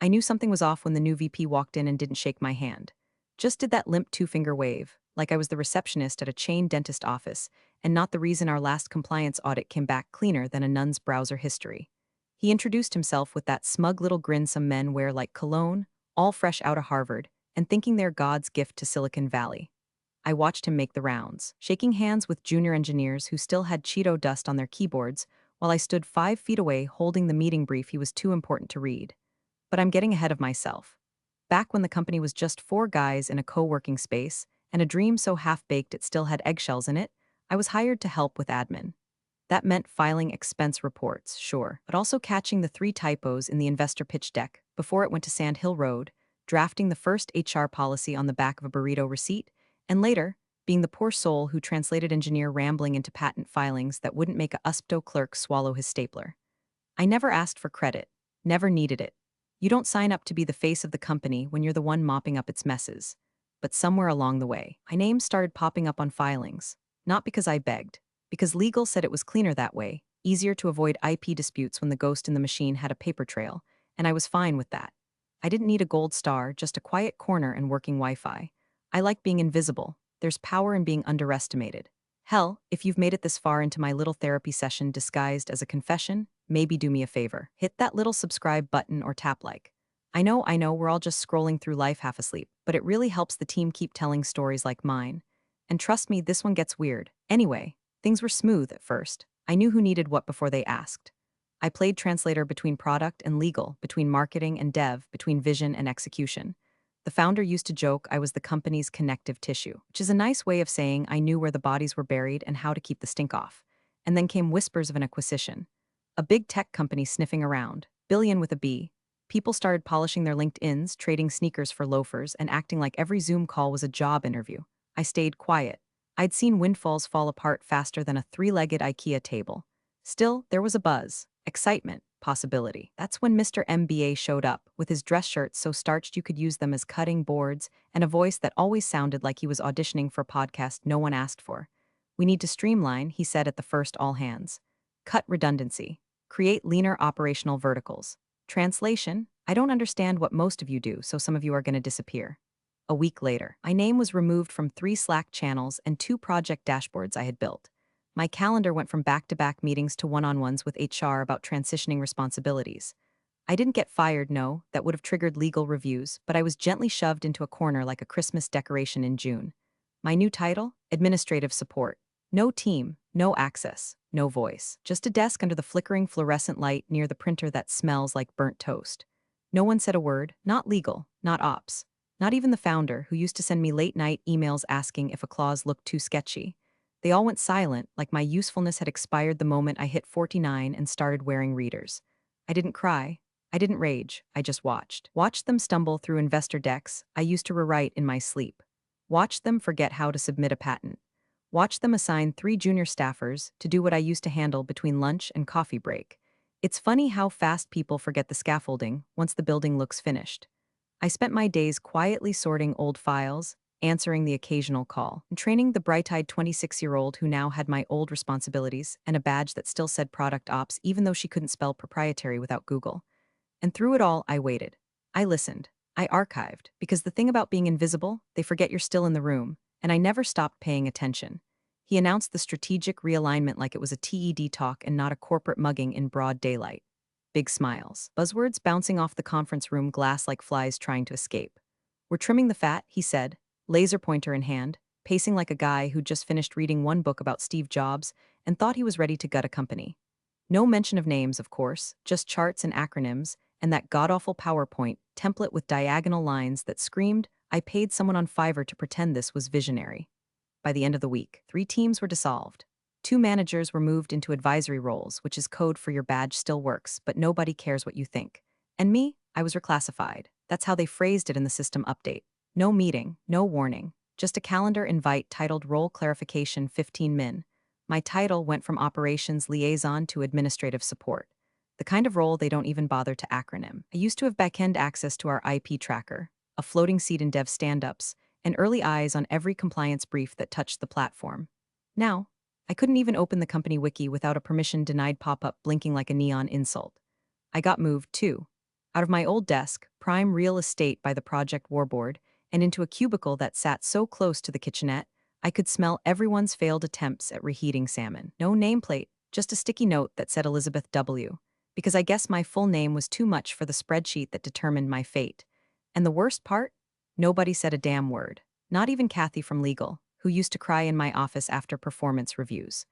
I knew something was off when the new VP walked in and didn't shake my hand. Just did that limp two-finger wave, like I was the receptionist at a chain dentist office, and not the reason our last compliance audit came back cleaner than a nun's browser history. He introduced himself with that smug little grin some men wear like cologne, all fresh out of Harvard, and thinking they're God's gift to Silicon Valley. I watched him make the rounds, shaking hands with junior engineers who still had Cheeto dust on their keyboards, while I stood 5 feet away holding the meeting brief he was too important to read. But I'm getting ahead of myself. Back when the company was just 4 guys in a co-working space, and a dream so half-baked it still had eggshells in it, I was hired to help with admin. That meant filing expense reports, sure, but also catching the 3 typos in the investor pitch deck before it went to Sand Hill Road, drafting the first HR policy on the back of a burrito receipt, and later, being the poor soul who translated engineer rambling into patent filings that wouldn't make a USPTO clerk swallow his stapler. I never asked for credit, never needed it. You don't sign up to be the face of the company when you're the one mopping up its messes. But somewhere along the way, my name started popping up on filings. Not because I begged, because legal said it was cleaner that way, easier to avoid IP disputes when the ghost in the machine had a paper trail, and I was fine with that. I didn't need a gold star, just a quiet corner and working Wi-Fi. I like being invisible. There's power in being underestimated. Hell, if you've made it this far into my little therapy session disguised as a confession, maybe do me a favor. Hit that little subscribe button or tap like. I know, we're all just scrolling through life half asleep, but it really helps the team keep telling stories like mine. And trust me, this one gets weird. Anyway, things were smooth at first. I knew who needed what before they asked. I played translator between product and legal, between marketing and dev, between vision and execution. The founder used to joke I was the company's connective tissue, which is a nice way of saying I knew where the bodies were buried and how to keep the stink off. And then came whispers of an acquisition. A big tech company sniffing around, billion with a B. People started polishing their LinkedIns, trading sneakers for loafers, and acting like every Zoom call was a job interview. I stayed quiet. I'd seen windfalls fall apart faster than a 3-legged IKEA table. Still, there was a buzz, excitement, possibility. That's when Mr. MBA showed up, with his dress shirts so starched you could use them as cutting boards, and a voice that always sounded like he was auditioning for a podcast no one asked for. "We need to streamline," he said at the first all hands. "Cut redundancy. Create leaner operational verticals." Translation: I don't understand what most of you do, so some of you are going to disappear. A week later, my name was removed from 3 Slack channels and 2 project dashboards I had built. My calendar went from back-to-back meetings to one-on-ones with HR about transitioning responsibilities. I didn't get fired, no, that would have triggered legal reviews, but I was gently shoved into a corner like a Christmas decoration in June. My new title? Administrative support. No team, no access, no voice. Just a desk under the flickering fluorescent light near the printer that smells like burnt toast. No one said a word, not legal, not ops. Not even the founder, who used to send me late-night emails asking if a clause looked too sketchy. They all went silent, like my usefulness had expired the moment I hit 49 and started wearing readers. I didn't cry. I didn't rage. I just watched. Watched them stumble through investor decks I used to rewrite in my sleep. Watched them forget how to submit a patent. Watched them assign 3 junior staffers to do what I used to handle between lunch and coffee break. It's funny how fast people forget the scaffolding once the building looks finished. I spent my days quietly sorting old files, answering the occasional call, and training the bright-eyed 26-year-old who now had my old responsibilities and a badge that still said product ops even though she couldn't spell proprietary without Google. And through it all, I waited. I listened. I archived, because the thing about being invisible, they forget you're still in the room, and I never stopped paying attention. He announced the strategic realignment like it was a TED talk and not a corporate mugging in broad daylight. Big smiles. Buzzwords bouncing off the conference room glass like flies trying to escape. "We're trimming the fat," he said, laser pointer in hand, pacing like a guy who'd just finished reading one book about Steve Jobs and thought he was ready to gut a company. No mention of names, of course, just charts and acronyms, and that god-awful PowerPoint template with diagonal lines that screamed, I paid someone on Fiverr to pretend this was visionary. By the end of the week, 3 teams were dissolved. 2 managers were moved into advisory roles, which is code for your badge still works, but nobody cares what you think. And me, I was reclassified. That's how they phrased it in the system update. No meeting, no warning, just a calendar invite titled Role Clarification 15 Min. My title went from operations liaison to administrative support. The kind of role they don't even bother to acronym. I used to have back-end access to our IP tracker, a floating seat in dev stand-ups, and early eyes on every compliance brief that touched the platform. Now, I couldn't even open the company wiki without a permission-denied pop-up blinking like a neon insult. I got moved, too. Out of my old desk, prime real estate by the project warboard, and into a cubicle that sat so close to the kitchenette, I could smell everyone's failed attempts at reheating salmon. No nameplate, just a sticky note that said Elizabeth W. Because I guess my full name was too much for the spreadsheet that determined my fate. And the worst part? Nobody said a damn word. Not even Kathy from legal, who used to cry in my office after performance reviews.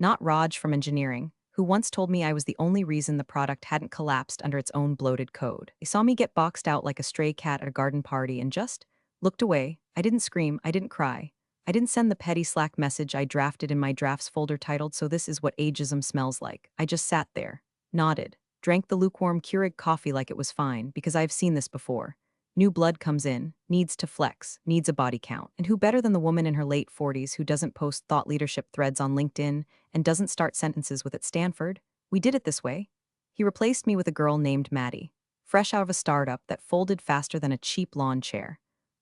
Not Raj from engineering, who once told me I was the only reason the product hadn't collapsed under its own bloated code. They saw me get boxed out like a stray cat at a garden party and just looked away. I didn't scream, I didn't cry. I didn't send the petty Slack message I drafted in my drafts folder titled "So This Is What Ageism Smells Like." I just sat there, nodded, drank the lukewarm Keurig coffee like it was fine, because I've seen this before. New blood comes in, needs to flex, needs a body count. And who better than the woman in her late 40s who doesn't post thought leadership threads on LinkedIn and doesn't start sentences with "at Stanford? We did it this way." He replaced me with a girl named Maddie, fresh out of a startup that folded faster than a cheap lawn chair.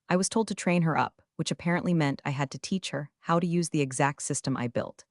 I was told to train her up, which apparently meant I had to teach her how to use the exact system I built.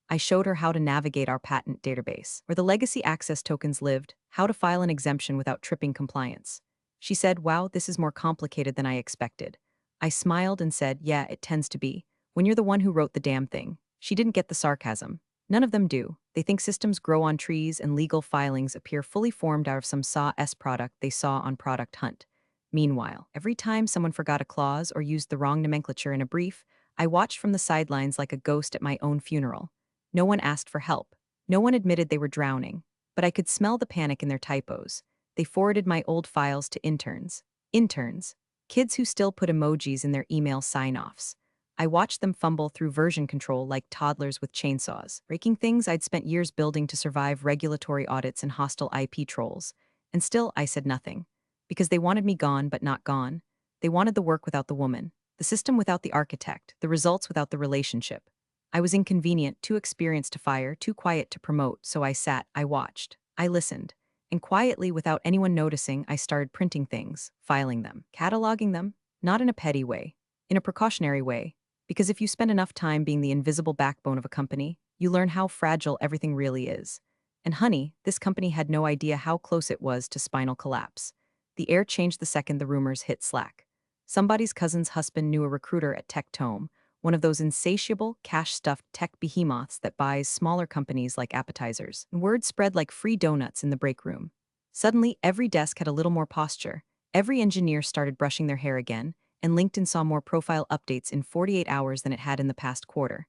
I showed her how to navigate our patent database, where the legacy access tokens lived, how to file an exemption without tripping compliance. She said, "Wow, this is more complicated than I expected." I smiled and said, "Yeah, it tends to be, when you're the one who wrote the damn thing." She didn't get the sarcasm. None of them do. They think systems grow on trees and legal filings appear fully formed out of some SAW product they saw on Product Hunt. Meanwhile, every time someone forgot a clause or used the wrong nomenclature in a brief, I watched from the sidelines like a ghost at my own funeral. No one asked for help. No one admitted they were drowning. But I could smell the panic in their typos. They forwarded my old files to interns. Interns. Kids who still put emojis in their email sign-offs. I watched them fumble through version control like toddlers with chainsaws, breaking things I'd spent years building to survive regulatory audits and hostile IP trolls. And still, I said nothing. Because they wanted me gone but not gone. They wanted the work without the woman, the system without the architect, the results without the relationship. I was inconvenient, too experienced to fire, too quiet to promote, so I sat, I watched, I listened. And quietly, without anyone noticing, I started printing things, filing them, cataloging them, not in a petty way, in a precautionary way. Because if you spend enough time being the invisible backbone of a company, you learn how fragile everything really is. And honey, this company had no idea how close it was to spinal collapse. The air changed the second the rumors hit Slack. Somebody's cousin's husband knew a recruiter at Tectome, one of those insatiable, cash-stuffed tech behemoths that buys smaller companies like appetizers. And word spread like free donuts in the break room. Suddenly, every desk had a little more posture. Every engineer started brushing their hair again, and LinkedIn saw more profile updates in 48 hours than it had in the past quarter.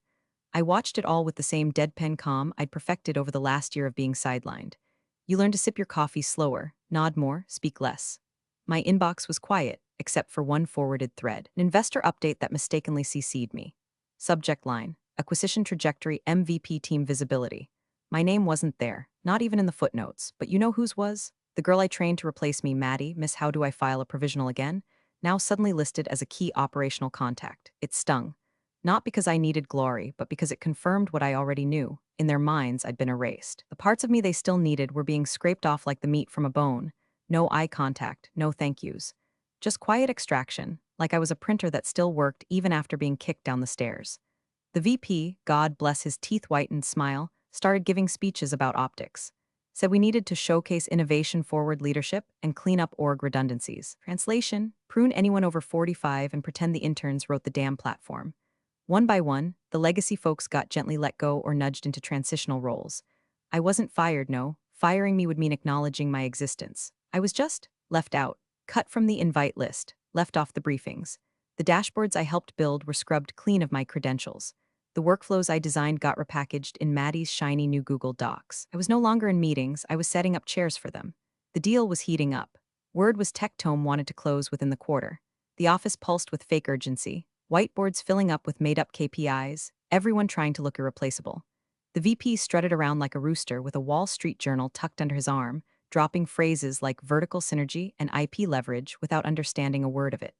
I watched it all with the same deadpan calm I'd perfected over the last year of being sidelined. You learn to sip your coffee slower, nod more, speak less. My inbox was quiet, except for one forwarded thread, an investor update that mistakenly CC'd me. Subject line: Acquisition Trajectory MVP Team Visibility. My name wasn't there, not even in the footnotes, but you know whose was? The girl I trained to replace me, Maddie, Miss How Do I File a Provisional Again, now suddenly listed as a key operational contact. It stung. Not because I needed glory, but because it confirmed what I already knew. In their minds, I'd been erased. The parts of me they still needed were being scraped off like the meat from a bone. No eye contact, no thank yous. Just quiet extraction, like I was a printer that still worked even after being kicked down the stairs. The VP, God bless his teeth-whitened smile, started giving speeches about optics. Said we needed to showcase innovation-forward leadership and clean up org redundancies. Translation: prune anyone over 45 and pretend the interns wrote the damn platform. One by one, the legacy folks got gently let go or nudged into transitional roles. I wasn't fired, no. Firing me would mean acknowledging my existence. I was just left out, cut from the invite list, left off the briefings. The dashboards I helped build were scrubbed clean of my credentials. The workflows I designed got repackaged in Maddie's shiny new Google Docs. I was no longer in meetings, I was setting up chairs for them. The deal was heating up. Word was Tectome wanted to close within the quarter. The office pulsed with fake urgency, whiteboards filling up with made-up KPIs, everyone trying to look irreplaceable. The VP strutted around like a rooster with a Wall Street Journal tucked under his arm, dropping phrases like vertical synergy and IP leverage without understanding a word of it.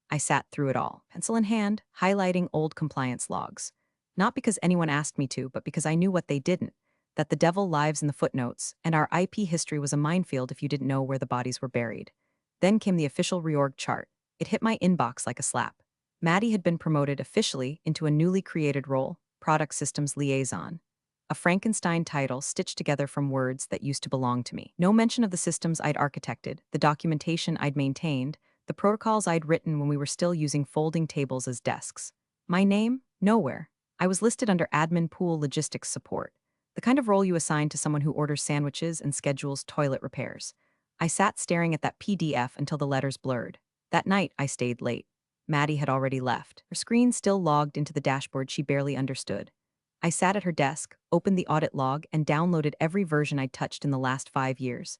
I sat through it all, pencil in hand, highlighting old compliance logs. Not because anyone asked me to, but because I knew what they didn't, that the devil lives in the footnotes, and our IP history was a minefield if you didn't know where the bodies were buried. Then came the official reorg chart. It hit my inbox like a slap. Maddie had been promoted officially into a newly created role, Product Systems Liaison. A a Frankenstein title stitched together from words that used to belong to me. No mention of the systems I'd architected, the documentation I'd maintained, the protocols I'd written when we were still using folding tables as desks. My name? Nowhere. I was listed under admin pool logistics support, the kind of role you assign to someone who orders sandwiches and schedules toilet repairs. I sat staring at that PDF until the letters blurred. That night, I stayed late. Maddie had already left, her screen still logged into the dashboard she barely understood. I sat at her desk, opened the audit log, and downloaded every version I'd touched in the last 5 years.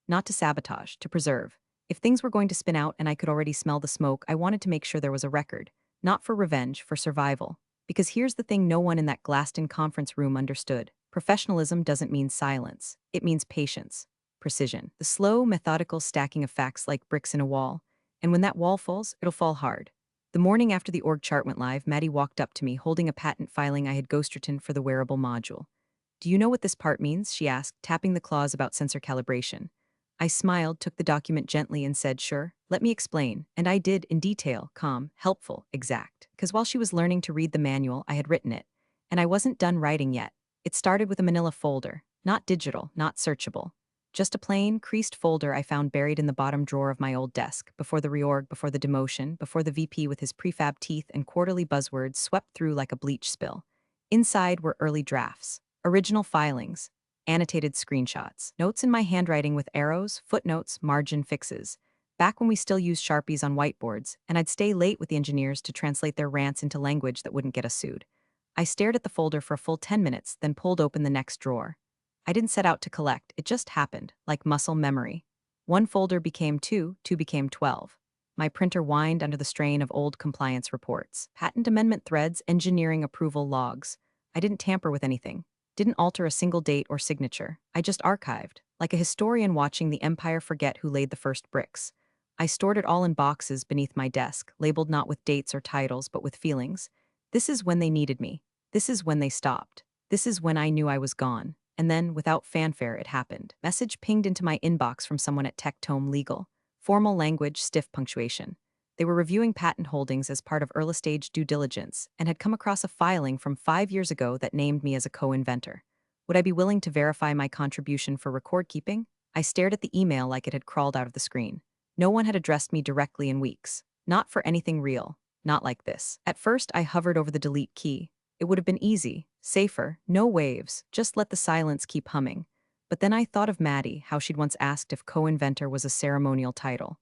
Not to sabotage, to preserve. If things were going to spin out and I could already smell the smoke, I wanted to make sure there was a record. Not for revenge, for survival. Because here's the thing no one in that glassed-in conference room understood. Professionalism doesn't mean silence. It means patience, precision. The slow, methodical stacking of facts like bricks in a wall. And when that wall falls, it'll fall hard. The morning after the org chart went live, Maddie walked up to me, holding a patent filing I had ghostwritten for the wearable module. "Do you know what this part means?" she asked, tapping the clause about sensor calibration. I smiled, took the document gently, and said, "Sure, let me explain." And I did, in detail, calm, helpful, exact. Because while she was learning to read the manual, I had written it. And I wasn't done writing yet. It started with a manila folder, not digital, not searchable. Just a plain, creased folder I found buried in the bottom drawer of my old desk, before the reorg, before the demotion, before the VP with his prefab teeth and quarterly buzzwords swept through like a bleach spill. Inside were early drafts, original filings, annotated screenshots, notes in my handwriting with arrows, footnotes, margin fixes. Back when we still used Sharpies on whiteboards, and I'd stay late with the engineers to translate their rants into language that wouldn't get us sued. I stared at the folder for a full 10 minutes, then pulled open the next drawer. I didn't set out to collect, it just happened, like muscle memory. One folder became two, two became 12. My printer whined under the strain of old compliance reports, patent amendment threads, engineering approval logs. I didn't tamper with anything, didn't alter a single date or signature. I just archived, like a historian watching the empire forget who laid the first bricks. I stored it all in boxes beneath my desk, labeled not with dates or titles, but with feelings. This is when they needed me. This is when they stopped. This is when I knew I was gone. And then, without fanfare, it happened. Message pinged into my inbox from someone at Tech Legal. Formal language, stiff punctuation. They were reviewing patent holdings as part of early-stage due diligence and had come across a filing from 5 years ago that named me as a co-inventor. Would I be willing to verify my contribution for record-keeping? I stared at the email like it had crawled out of the screen. No one had addressed me directly in weeks. Not for anything real. Not like this. At first, I hovered over the delete key. It would have been easy, safer, no waves, just let the silence keep humming. But then I thought of Maddie, how she'd once asked if co-inventor was a ceremonial title.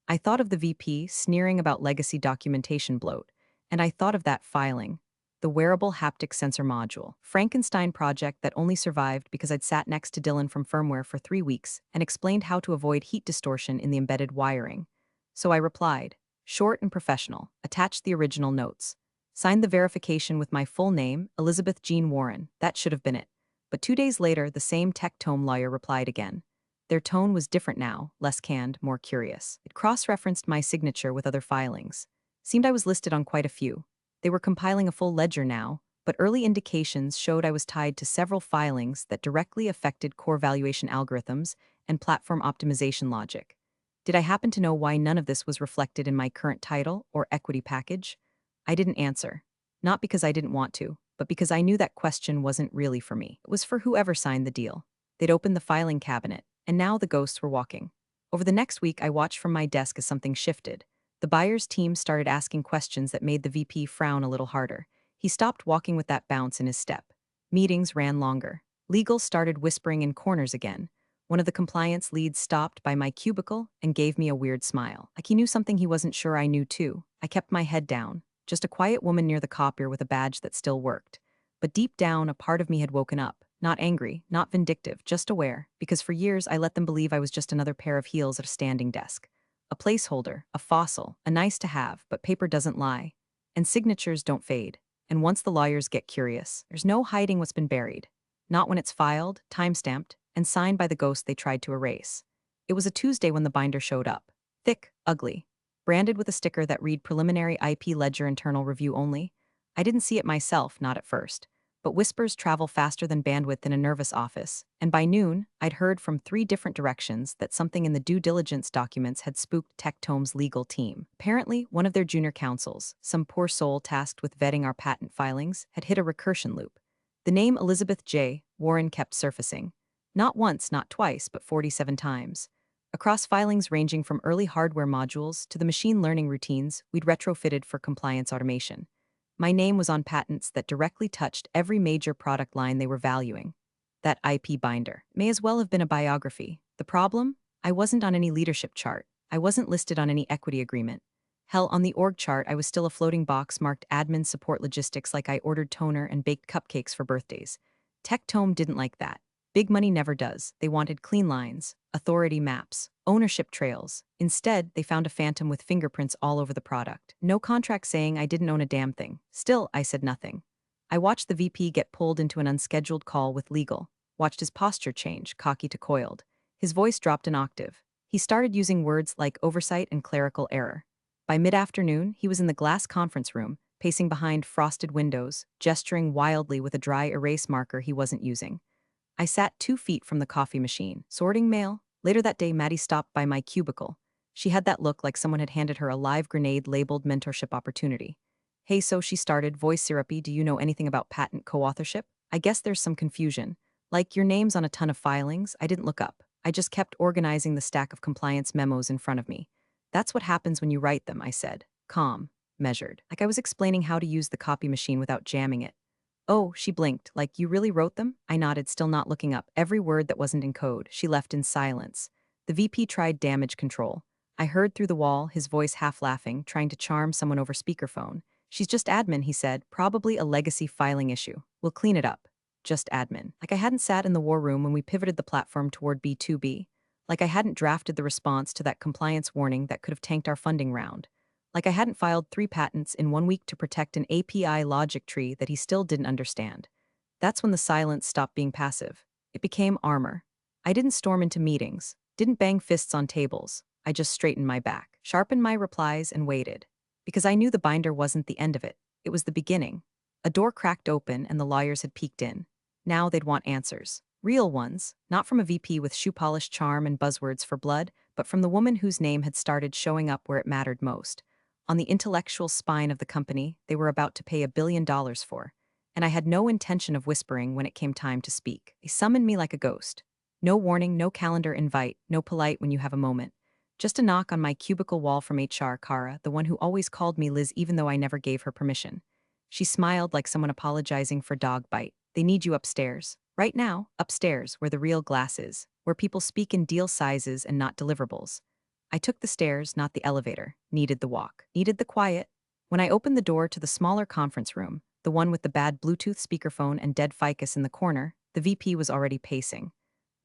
I thought of the VP sneering about legacy documentation bloat, and I thought of that filing, the wearable haptic sensor module, Frankenstein project that only survived because I'd sat next to Dylan from firmware for 3 weeks and explained how to avoid heat distortion in the embedded wiring. So I replied, short and professional, attached the original notes. Signed the verification with my full name, Elizabeth Jean Warren. That should have been it. But 2 days later, the same Tech lawyer replied again. Their tone was different now, less canned, more curious. It cross-referenced my signature with other filings. Seemed I was listed on quite a few. They were compiling a full ledger now, but early indications showed I was tied to several filings that directly affected core valuation algorithms and platform optimization logic. Did I happen to know why none of this was reflected in my current title or equity package? I didn't answer. Not because I didn't want to, but because I knew that question wasn't really for me. It was for whoever signed the deal. They'd opened the filing cabinet, and now the ghosts were walking. Over the next week, I watched from my desk as something shifted. The buyer's team started asking questions that made the VP frown a little harder. He stopped walking with that bounce in his step. Meetings ran longer. Legal started whispering in corners again. One of the compliance leads stopped by my cubicle and gave me a weird smile. Like he knew something he wasn't sure I knew too. I kept my head down. Just a quiet woman near the copier with a badge that still worked. But deep down, a part of me had woken up. Not angry, not vindictive, just aware, because for years I let them believe I was just another pair of heels at a standing desk. A placeholder, a fossil, a nice to have, but paper doesn't lie. And signatures don't fade. And once the lawyers get curious, there's no hiding what's been buried. Not when it's filed, time-stamped, and signed by the ghost they tried to erase. It was a Tuesday when the binder showed up. Thick, ugly, branded with a sticker that read Preliminary IP Ledger Internal Review Only. I didn't see it myself, not at first. But whispers travel faster than bandwidth in a nervous office, and by noon, I'd heard from 3 different directions that something in the due diligence documents had spooked Tectome's legal team. Apparently, one of their junior counsels, some poor soul tasked with vetting our patent filings, had hit a recursion loop. The name Elizabeth J. Warren kept surfacing. Not once, not twice, but 47 times. Across filings ranging from early hardware modules to the machine learning routines we'd retrofitted for compliance automation. My name was on patents that directly touched every major product line they were valuing. That IP binder may as well have been a biography. The problem? I wasn't on any leadership chart. I wasn't listed on any equity agreement. Hell, on the org chart, I was still a floating box marked admin support logistics like I ordered toner and baked cupcakes for birthdays. Tectome didn't like that. Big money never does. They wanted clean lines, authority maps, ownership trails. Instead, they found a phantom with fingerprints all over the product. No contract saying I didn't own a damn thing. Still, I said nothing. I watched the VP get pulled into an unscheduled call with legal, watched his posture change, cocky to coiled. His voice dropped an octave. He started using words like oversight and clerical error. By mid-afternoon, he was in the glass conference room, pacing behind frosted windows, gesturing wildly with a dry erase marker he wasn't using. I sat 2 feet from the coffee machine, sorting mail. Later that day, Maddie stopped by my cubicle. She had that look like someone had handed her a live grenade labeled mentorship opportunity. Hey, so she started, voice syrupy, do you know anything about patent co-authorship? I guess there's some confusion. Like, your name's on a ton of filings, I didn't look up. I just kept organizing the stack of compliance memos in front of me. That's what happens when you write them, I said. Calm, measured. Like I was explaining how to use the copy machine without jamming it. Oh, she blinked. Like, you really wrote them? I nodded, still not looking up. Every word that wasn't in code. She left in silence. The VP tried damage control. I heard through the wall, his voice half laughing, trying to charm someone over speakerphone. She's just admin, he said. Probably a legacy filing issue. We'll clean it up. Just admin. Like I hadn't sat in the war room when we pivoted the platform toward B2B. Like I hadn't drafted the response to that compliance warning that could have tanked our funding round. Like I hadn't filed 3 patents in 1 week to protect an API logic tree that he still didn't understand. That's when the silence stopped being passive. It became armor. I didn't storm into meetings, didn't bang fists on tables. I just straightened my back, sharpened my replies, and waited. Because I knew the binder wasn't the end of it. It was the beginning. A door cracked open and the lawyers had peeked in. Now they'd want answers. Real ones, not from a VP with shoe-polished charm and buzzwords for blood, but from the woman whose name had started showing up where it mattered most. On the intellectual spine of the company they were about to pay $1 billion for. And I had no intention of whispering when it came time to speak. They summoned me like a ghost. No warning, no calendar invite, no polite when you have a moment. Just a knock on my cubicle wall from HR, Kara, the one who always called me Liz even though I never gave her permission. She smiled like someone apologizing for dog bite. They need you upstairs. Right now, upstairs, where the real glass is, where people speak in deal sizes and not deliverables. I took the stairs, not the elevator, needed the walk, needed the quiet. When I opened the door to the smaller conference room, the one with the bad Bluetooth speakerphone and dead ficus in the corner, the VP was already pacing.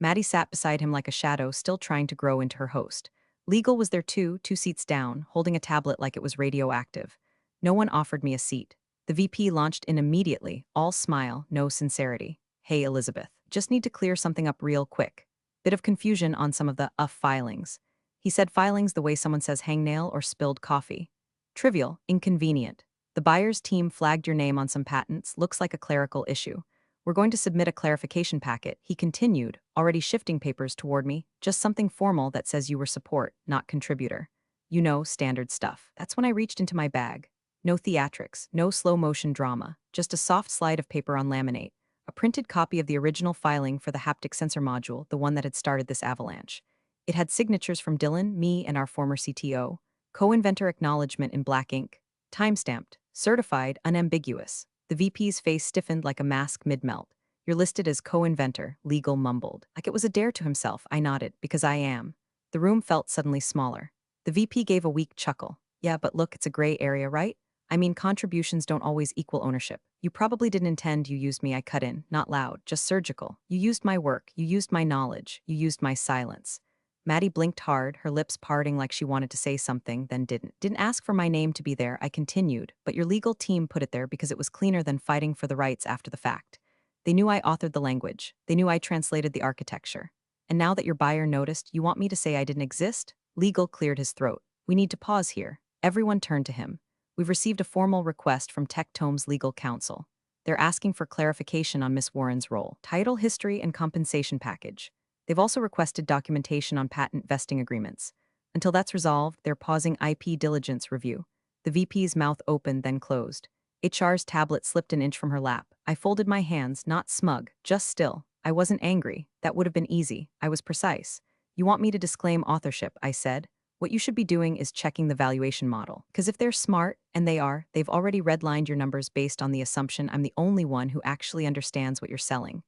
Maddie sat beside him like a shadow, still trying to grow into her host. Legal was there too, 2 seats down, holding a tablet like it was radioactive. No one offered me a seat. The VP launched in immediately, all smile, no sincerity. Hey, Elizabeth, just need to clear something up real quick. Bit of confusion on some of the filings. He said filings the way someone says hangnail or spilled coffee. Trivial, inconvenient. The buyer's team flagged your name on some patents, looks like a clerical issue. We're going to submit a clarification packet, he continued, already shifting papers toward me, just something formal that says you were support, not contributor. You know, standard stuff. That's when I reached into my bag. No theatrics, no slow-motion drama, just a soft slide of paper on laminate. A printed copy of the original filing for the haptic sensor module, the one that had started this avalanche. It had signatures from Dylan, me, and our former CTO, co-inventor acknowledgement in black ink, time-stamped, certified, unambiguous. The VP's face stiffened like a mask mid-melt. You're listed as co-inventor, legal mumbled. Like it was a dare to himself, I nodded, because I am. The room felt suddenly smaller. The VP gave a weak chuckle. Yeah, but look, it's a gray area, right? I mean, contributions don't always equal ownership. You probably didn't intend you used me, I cut in, not loud, just surgical. You used my work, you used my knowledge, you used my silence. Maddie blinked hard, her lips parting like she wanted to say something, then didn't. Didn't ask for my name to be there, I continued, but your legal team put it there because it was cleaner than fighting for the rights after the fact. They knew I authored the language. They knew I translated the architecture. And now that your buyer noticed, you want me to say I didn't exist? Legal cleared his throat. We need to pause here. Everyone turned to him. We've received a formal request from Tectome's legal counsel. They're asking for clarification on Miss Warren's role, title, history, and compensation package. They've also requested documentation on patent vesting agreements. Until that's resolved, they're pausing IP diligence review. The VP's mouth opened, then closed. HR's tablet slipped an inch from her lap. I folded my hands, not smug, just still. I wasn't angry. That would have been easy. I was precise. You want me to disclaim authorship, I said. What you should be doing is checking the valuation model. Because if they're smart, and they are, they've already redlined your numbers based on the assumption I'm the only one who actually understands what you're selling.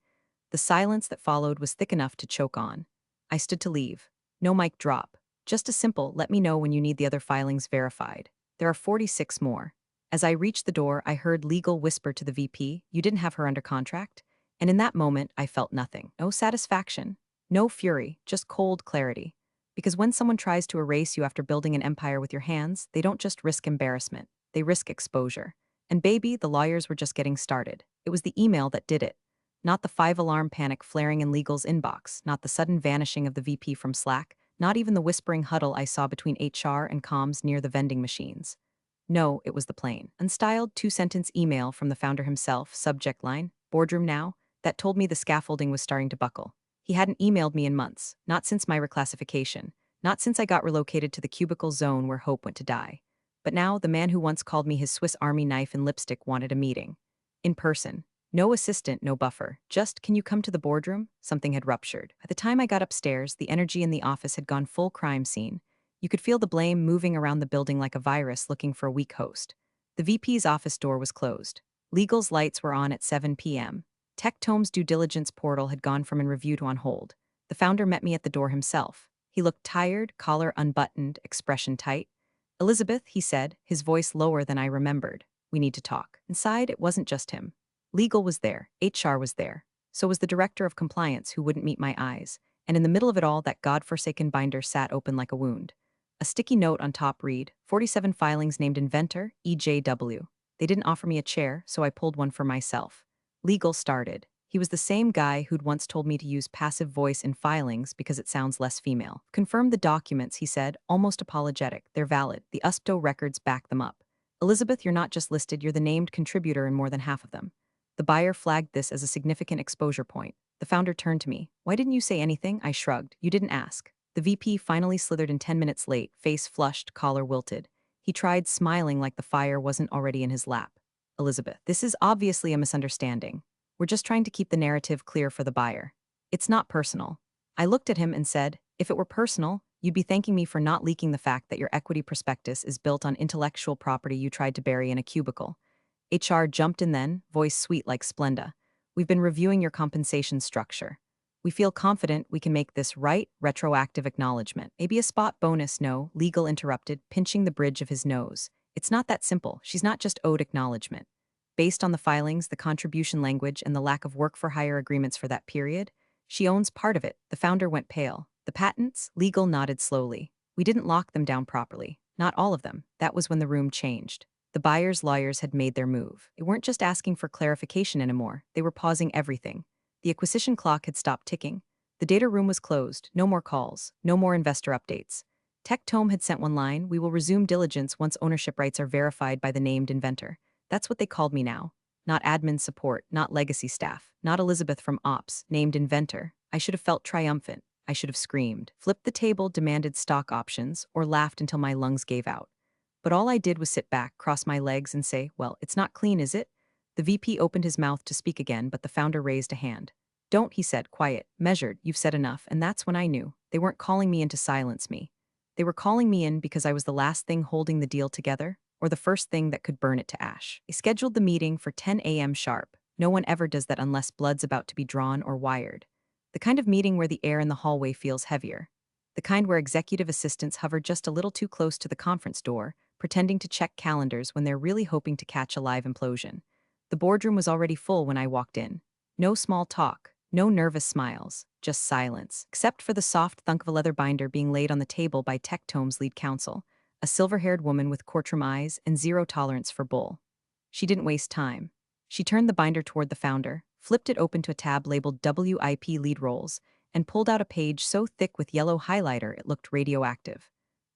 The silence that followed was thick enough to choke on. I stood to leave. No mic drop. Just a simple, let me know when you need the other filings verified. There are 46 more. As I reached the door, I heard legal whisper to the VP, you didn't have her under contract? And in that moment, I felt nothing. No satisfaction. No fury, just cold clarity. Because when someone tries to erase you after building an empire with your hands, they don't just risk embarrassment, they risk exposure. And baby, the lawyers were just getting started. It was the email that did it. Not the 5-alarm panic flaring in legal's inbox, not the sudden vanishing of the VP from Slack, not even the whispering huddle I saw between HR and comms near the vending machines. No, it was the plain, unstyled two-sentence email from the founder himself, subject line, boardroom now, that told me the scaffolding was starting to buckle. He hadn't emailed me in months, not since my reclassification, not since I got relocated to the cubicle zone where hope went to die. But now, the man who once called me his Swiss Army knife and lipstick wanted a meeting. In person. No assistant, no buffer. Just, can you come to the boardroom? Something had ruptured. By the time I got upstairs, the energy in the office had gone full crime scene. You could feel the blame moving around the building like a virus looking for a weak host. The VP's office door was closed. Legal's lights were on at 7 p.m. Tectome's due diligence portal had gone from in review to on hold. The founder met me at the door himself. He looked tired, collar unbuttoned, expression tight. Elizabeth, he said, his voice lower than I remembered. We need to talk. Inside, it wasn't just him. Legal was there, HR was there. So was the director of compliance who wouldn't meet my eyes. And in the middle of it all, that godforsaken binder sat open like a wound. A sticky note on top read, 47 filings named inventor, EJW. They didn't offer me a chair, so I pulled one for myself. Legal started. He was the same guy who'd once told me to use passive voice in filings because it sounds less female. Confirm the documents, he said, almost apologetic. They're valid. The USPTO records back them up. Elizabeth, you're not just listed, you're the named contributor in more than half of them. The buyer flagged this as a significant exposure point. The founder turned to me. Why didn't you say anything? I shrugged. You didn't ask. The VP finally slithered in 10 minutes late, face flushed, collar wilted. He tried smiling like the fire wasn't already in his lap. Elizabeth, this is obviously a misunderstanding. We're just trying to keep the narrative clear for the buyer. It's not personal. I looked at him and said, if it were personal, you'd be thanking me for not leaking the fact that your equity prospectus is built on intellectual property you tried to bury in a cubicle. HR jumped in then, voice sweet like Splenda. We've been reviewing your compensation structure. We feel confident we can make this right, retroactive acknowledgement. Maybe a spot bonus, no, legal interrupted, pinching the bridge of his nose. It's not that simple. She's not just owed acknowledgement. Based on the filings, the contribution language, and the lack of work-for-hire agreements for that period, she owns part of it. The founder went pale. The patents, legal nodded slowly. We didn't lock them down properly. Not all of them. That was when the room changed. The buyer's lawyers had made their move. They weren't just asking for clarification anymore. They were pausing everything. The acquisition clock had stopped ticking. The data room was closed. No more calls. No more investor updates. Tectome had sent one line, we will resume diligence once ownership rights are verified by the named inventor. That's what they called me now. Not admin support, not legacy staff, not Elizabeth from Ops, named inventor. I should have felt triumphant. I should have screamed, flipped the table, demanded stock options, or laughed until my lungs gave out. But all I did was sit back, cross my legs, and say, well, it's not clean, is it? The VP opened his mouth to speak again, but the founder raised a hand. Don't, he said, quiet, measured, you've said enough, and that's when I knew. They weren't calling me in to silence me. They were calling me in because I was the last thing holding the deal together, or the first thing that could burn it to ash. They scheduled the meeting for 10 a.m. sharp. No one ever does that unless blood's about to be drawn or wired. The kind of meeting where the air in the hallway feels heavier. The kind where executive assistants hover just a little too close to the conference door, pretending to check calendars when they're really hoping to catch a live implosion. The boardroom was already full when I walked in. No small talk, no nervous smiles, just silence, except for the soft thunk of a leather binder being laid on the table by Tectome's lead counsel, a silver-haired woman with courtroom eyes and zero tolerance for bull. She didn't waste time. She turned the binder toward the founder, flipped it open to a tab labeled WIP lead roles, and pulled out a page so thick with yellow highlighter it looked radioactive.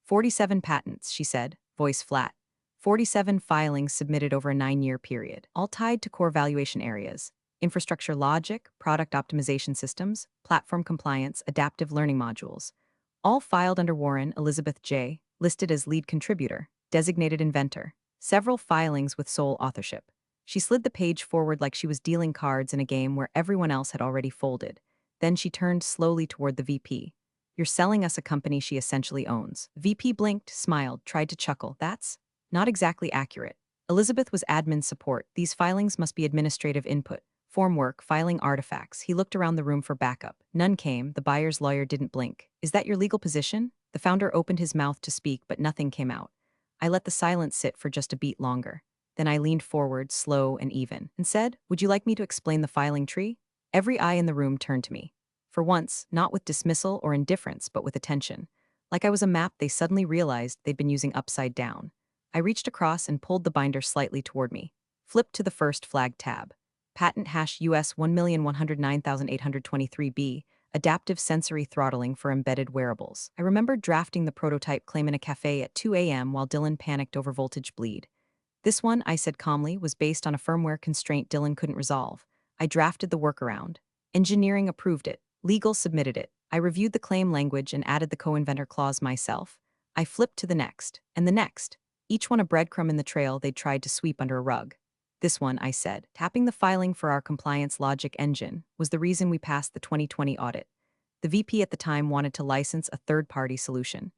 47 patents, she said, voice flat. 47 filings submitted over a 9-year period, all tied to core valuation areas: infrastructure logic, product optimization systems, platform compliance, adaptive learning modules. All filed under Warren Elizabeth J., listed as lead contributor, designated inventor. several filings with sole authorship. She slid the page forward like she was dealing cards in a game where everyone else had already folded. Then she turned slowly toward the VP. You're selling us a company she essentially owns. VP blinked, smiled, tried to chuckle. That's not exactly accurate. Elizabeth was admin support. These filings must be administrative input. Form work, filing artifacts. He looked around the room for backup. None came. The buyer's lawyer didn't blink. Is that your legal position? The founder opened his mouth to speak, but nothing came out. I let the silence sit for just a beat longer. Then I leaned forward, slow and even, and said, would you like me to explain the filing tree? Every eye in the room turned to me. For once, not with dismissal or indifference, but with attention. Like I was a map they suddenly realized they'd been using upside down. I reached across and pulled the binder slightly toward me. Flipped to the first flag tab. Patent hash US 1,109,823B, adaptive sensory throttling for embedded wearables. I remembered drafting the prototype claim in a cafe at 2 a.m. while Dylan panicked over voltage bleed. This one, I said calmly, was based on a firmware constraint Dylan couldn't resolve. I drafted the workaround. Engineering approved it. Legal submitted it. I reviewed the claim language and added the co-inventor clause myself. I flipped to the next, and the next. Each one a breadcrumb in the trail they'd tried to sweep under a rug. This one, I said, tapping the filing for our compliance logic engine, was the reason we passed the 2020 audit. The VP at the time wanted to license a third-party solution.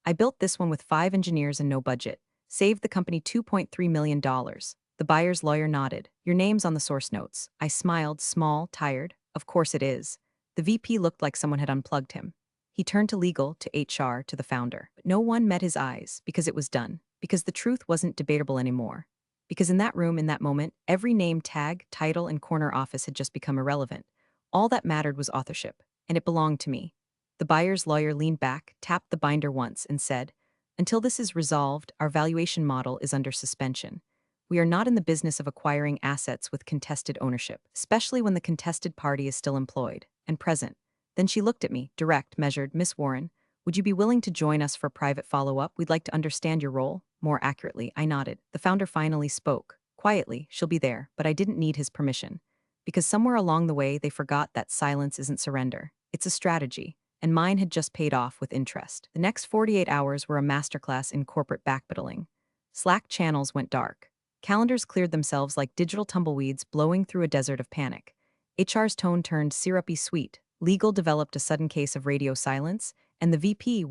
I built this one with 5 engineers and no budget. Saved the company $2.3 million. The buyer's lawyer nodded. Your name's on the source notes. I smiled, small, tired. Of course it is. The VP looked like someone had unplugged him. He turned to legal, to HR, to the founder. But no one met his eyes, because it was done. Because the truth wasn't debatable anymore. Because in that room, in that moment, every name tag, title, and corner office had just become irrelevant. All that mattered was authorship, and it belonged to me. The buyer's lawyer leaned back, tapped the binder once, and said, until this is resolved, our valuation model is under suspension. We are not in the business of acquiring assets with contested ownership, especially when the contested party is still employed and present. Then she looked at me, direct, measured. Miss Warren, would you be willing to join us for private follow-up? We'd like to understand your role. More accurately, I nodded. The founder finally spoke. Quietly, she'll be there, but I didn't need his permission. Because somewhere along the way, they forgot that silence isn't surrender. It's a strategy. And mine had just paid off with interest. The next 48 hours were a masterclass in corporate backpedaling. Slack channels went dark. Calendars cleared themselves like digital tumbleweeds blowing through a desert of panic. HR's tone turned syrupy sweet. Legal developed a sudden case of radio silence, and the VP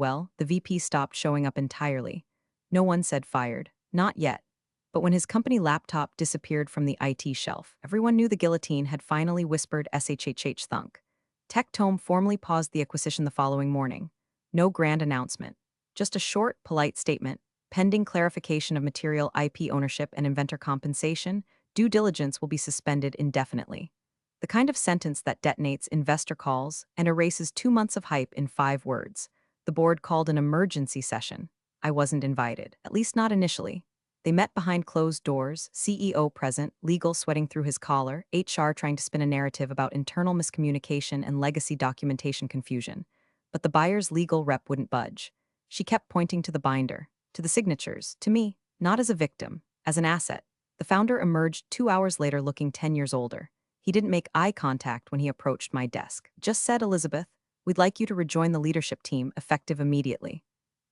stopped showing up entirely. No one said fired. Not yet. But when his company laptop disappeared from the IT shelf, everyone knew the guillotine had finally whispered SHHH thunk. Tectome formally paused the acquisition the following morning. No grand announcement. Just a short, polite statement. Pending clarification of material IP ownership and inventor compensation, due diligence will be suspended indefinitely. The kind of sentence that detonates investor calls and erases 2 months of hype in 5 words. The board called an emergency session. I wasn't invited, at least not initially. They met behind closed doors, CEO present, legal sweating through his collar, HR trying to spin a narrative about internal miscommunication and legacy documentation confusion. But the buyer's legal rep wouldn't budge. She kept pointing to the binder, to the signatures, to me, not as a victim, as an asset. The founder emerged 2 hours later looking 10 years older. He didn't make eye contact when he approached my desk. Just said, Elizabeth, we'd like you to rejoin the leadership team, effective immediately.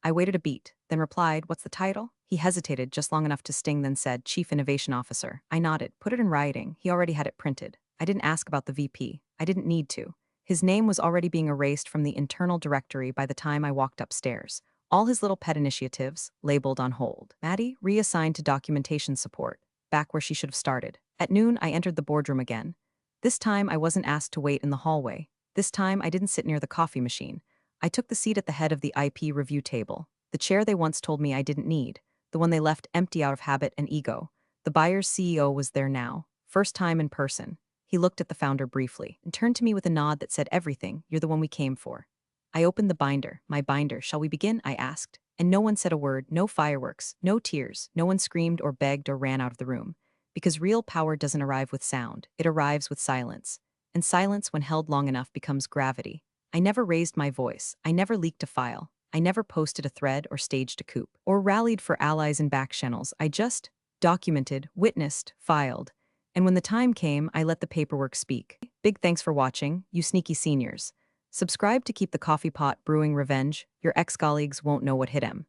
I waited a beat, then replied, what's the title? He hesitated just long enough to sting, then said, Chief Innovation Officer. I nodded. Put it in writing. He already had it printed. I didn't ask about the VP. I didn't need to. His name was already being erased from the internal directory by the time I walked upstairs. All his little pet initiatives, labeled on hold. Maddie, reassigned to documentation support, back where she should have started. At noon, I entered the boardroom again. This time, I wasn't asked to wait in the hallway. This time, I didn't sit near the coffee machine. I took the seat at the head of the IP review table, the chair they once told me I didn't need, the one they left empty out of habit and ego. The buyer's CEO was there now, first time in person. He looked at the founder briefly and turned to me with a nod that said everything, you're the one we came for. I opened the binder, my binder. Shall we begin? I asked. And no one said a word, no fireworks, no tears, no one screamed or begged or ran out of the room. Because real power doesn't arrive with sound, it arrives with silence. And silence, when held long enough, becomes gravity. I never raised my voice, I never leaked a file, I never posted a thread or staged a coup, or rallied for allies in back channels. I just documented, witnessed, filed. And when the time came, I let the paperwork speak. Big thanks for watching, you sneaky seniors. Subscribe to keep the coffee pot brewing revenge. Your ex-colleagues won't know what hit 'em.